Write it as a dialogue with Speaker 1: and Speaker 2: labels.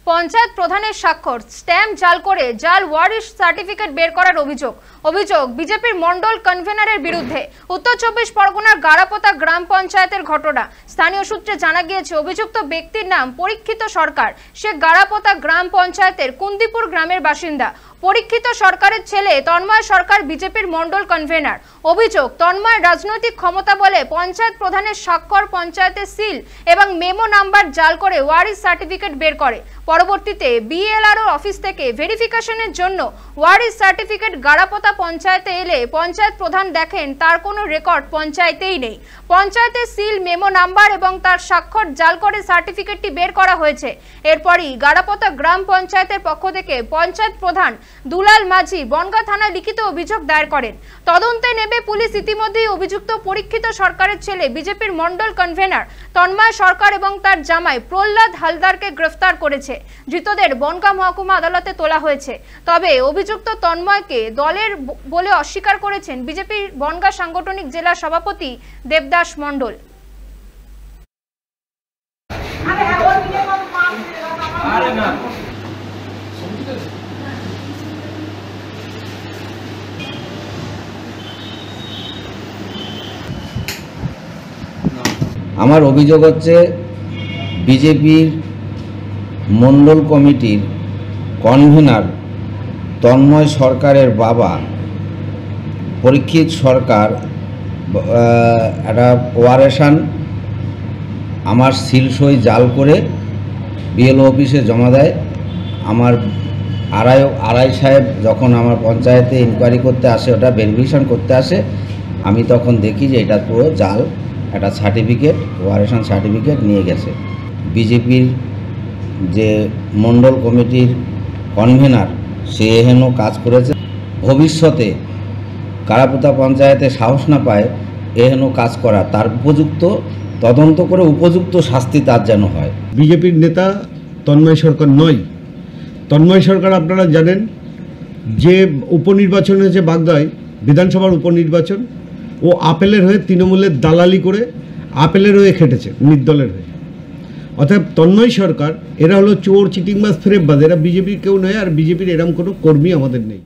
Speaker 1: পঞ্চায়েত প্রধানের স্বাক্ষর স্ট্যাম্প জাল করে জাল ওয়ারিশ সার্টিফিকেট বের করার অভিযোগ বিজেপির মন্ডল কনভেনারের বিরুদ্ধে। উত্তর 24 পরগনার গাড়াপোতা গ্রাম পঞ্চায়েতের ঘটনা। স্থানীয় সূত্রে জানা গিয়েছে অভিযুক্ত ব্যক্তির নাম পরীক্ষিত সরকার। সে গাড়াপোতা গ্রাম পঞ্চায়েতের কুন্দিপুর গ্রামের বাসিন্দা। পরীক্ষিত সরকারের ছেলে তন্ময় সরকার বিজেপির মন্ডল কনভেনার। অভিযোগ, তন্ময় রাজনৈতিক ক্ষমতা বলে পঞ্চায়েত প্রধানের স্বাক্ষর, পঞ্চায়েতের সিল এবং মেমো নাম্বার জাল করে ওয়ারিশ সার্টিফিকেট বের করে। পরবর্তীতে বিএলআরও অফিস থেকে ভেরিফিকেশনের জন্য ওয়ারিশ সার্টিফিকেট গাড়াপোতা পঞ্চায়েতে এলে পঞ্চায়েত প্রধান দেখেন তার কোনো রেকর্ড পঞ্চায়েতেই নেই। পঞ্চায়েতের সিল, মেমো নাম্বার এবং তার স্বাক্ষর জাল করে সার্টিফিকেটটি বের করা হয়েছে। এরপরই গাড়াপোতা গ্রাম পঞ্চায়েতের পক্ষ থেকে পঞ্চায়েত প্রধান দুলাল মাঝি বনগাঁ থানায় লিখিত অভিযোগ দায়ের করেন। তদন্তে নেমে পুলিশ ইতিমধ্যেই অভিযুক্ত পরীক্ষিত সরকারের ছেলে বিজেপির মন্ডল কনভেনার তন্ময় সরকার এবং তার জামাই প্রহ্লাদ হালদারকে গ্রেফতার করেছে। ধৃতদের বনগাঁ মহকুমা আদালতে তোলা হয়েছে। তবে অভিযুক্ত তন্ময়কে দলের বলে অস্বীকার করেছেন বিজেপির বনগাঁ সাংগঠনিক জেলা সভাপতি দেবদাস মণ্ডল।
Speaker 2: আমার অভিযোগ হচ্ছে বিজেপির মণ্ডল কমিটির কনভেনার তন্ময় সরকারের বাবা পরীক্ষিত সরকার একটা ওয়ারেশন আমার সিলসই জাল করে বিএলও অফিসে জমা দেয়। আমার আড়াই সাহেব যখন আমার পঞ্চায়েতে ইনকোয়ারি করতে আসে, ওটা ভেরিফিকেশন করতে আসে, আমি তখন দেখি যে এটা পুরো জাল একটা সার্টিফিকেট, ওয়ারেশন সার্টিফিকেট নিয়ে গেছে। বিজেপির যে মণ্ডল কমিটির কনভেনার সে এহেন কাজ করেছে। ভবিষ্যতে গাড়াপোতা পঞ্চায়েতে সাহস না পায় এহেন কাজ করা, তার উপযুক্ত তদন্ত করে উপযুক্ত শাস্তি তার যেন হয়।
Speaker 3: বিজেপির নেতা তন্ময় সরকার নয়। তন্ময় সরকার আপনারা জানেন যে উপনির্বাচন হয়েছে বাগদায়, বিধানসভার উপনির্বাচন, ও আপেলের হয়ে তৃণমূলের দালালি করে আপেলের হয়ে খেটেছে, নির্দলের হয়ে। অর্থাৎ তন্ময় সরকার এরা হলো চোর, চিটিংবাজ, ফেরেববাজ। এরা বিজেপির কেউ নয়, আর বিজেপির এরকম কোনো কর্মী আমাদের নেই।